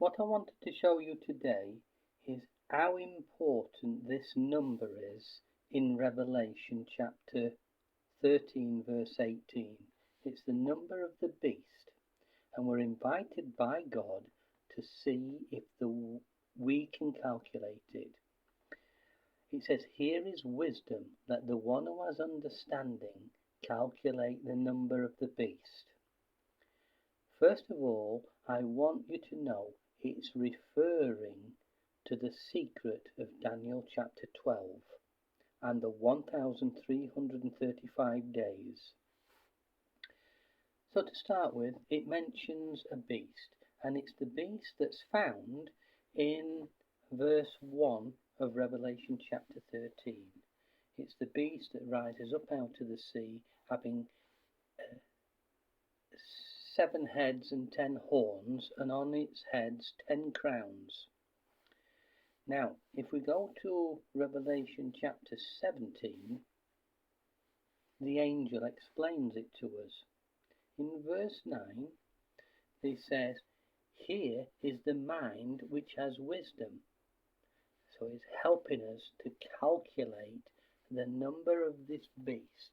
What I wanted to show you today is how important this number is in Revelation chapter 13 verse 18. It's the number of the beast, and we're invited by God to see if we can calculate it. It says, "Here is wisdom, let the one who has understanding calculate the number of the beast." First of all, I want you to know it's referring to the secret of Daniel chapter 12 and the 1335 days. So to start with, it mentions a beast, and it's the beast that's found in verse 1 of Revelation chapter 13. It's the beast that rises up out of the sea, having 7 heads and 10 horns, and on its heads 10 crowns. Now, if we go to Revelation chapter 17, the angel explains it to us. In verse 9, he says, "Here is the mind which has wisdom." So it's helping us to calculate the number of this beast.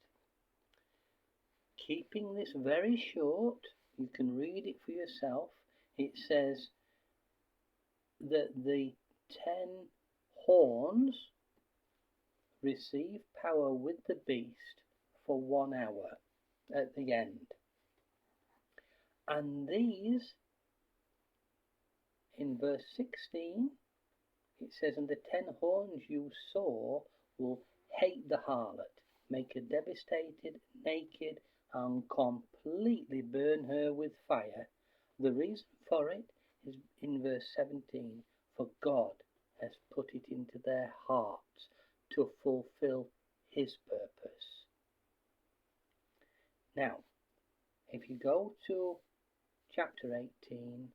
Keeping this very short, you can read it for yourself. It says that the 10 horns receive power with the beast for 1 hour at the end. And these, in verse 16, it says, "And the 10 horns you saw will hate the harlot, make her devastated, naked, and completely burn her with fire." The reason for it is in verse 17, "For God has put it into their hearts to fulfill his purpose." Now, if you go to chapter 18,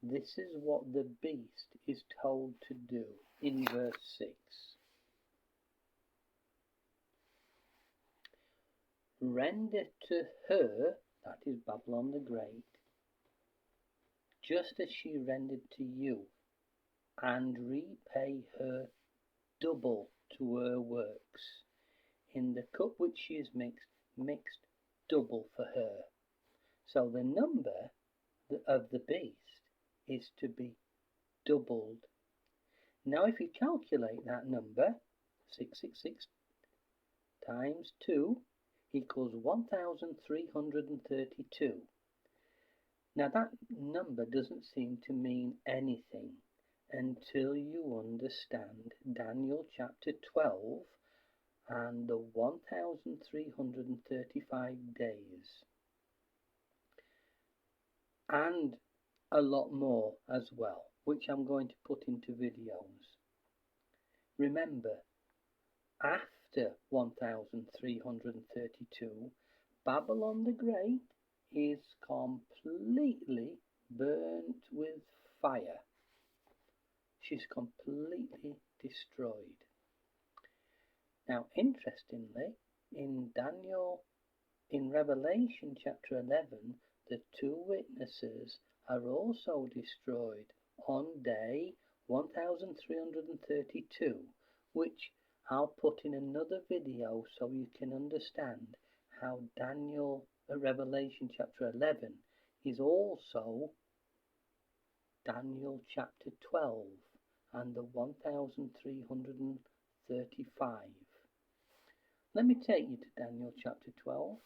this is what the beast is told to do in verse 6. "Render to her," that is Babylon the Great, "just as she rendered to you, and repay her double to her works. In the cup which she is mixed double for her." So the number of the beast is to be doubled. Now if you calculate that number, 666 times 2 equals 1332. Now that number doesn't seem to mean anything until you understand Daniel chapter 12 and the 1335 days. And a lot more as well, which I'm going to put into videos. Remember, after 1332, Babylon the Great is completely burnt with fire. She's completely destroyed. Now, interestingly, in Revelation chapter 11, the 2 witnesses are also destroyed on day 1332, which I'll put in another video so you can understand how Revelation chapter 11 is also Daniel chapter 12 and the 1335. Let me take you to Daniel chapter 12.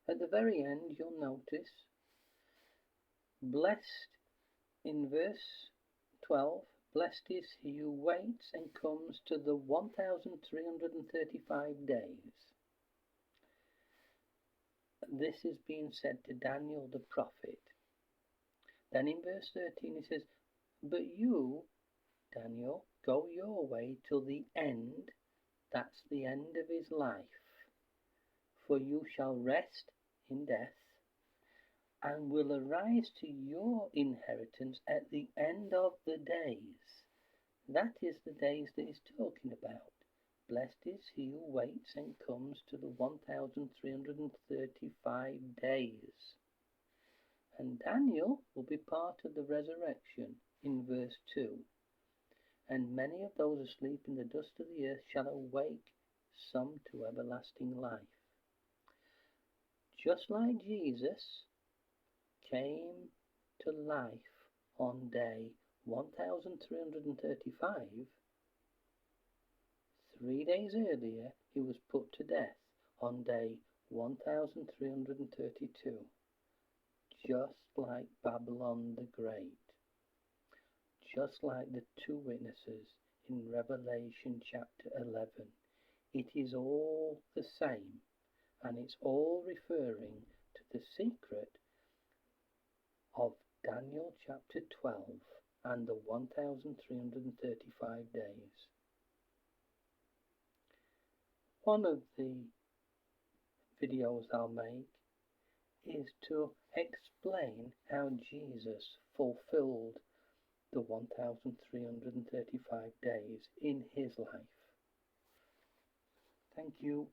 At the very end, you'll notice, blessed, in verse 12, "Blessed is he who waits and comes to the 1335 days." This is being said to Daniel the prophet. Then in verse 13 it says, "But you, Daniel, go your way till the end," that's the end of his life, "for you shall rest in death, and will arise to your inheritance at the end of the days." That is the days that he's talking about, Blessed is he who waits and comes to the 1335 days. And Daniel will be part of the resurrection in verse 2. And many of those asleep in the dust of the earth shall awake, some to everlasting life. Just like Jesus came to life on day 1335, 3 days earlier he was put to death on day 1332, just like Babylon the Great, just like the two witnesses in Revelation chapter 11. It is all the same, and it's all referring to the secret of Daniel chapter 12 and the 1335 days. One of the videos I'll make is to explain how Jesus fulfilled the 1335 days in his life. Thank you.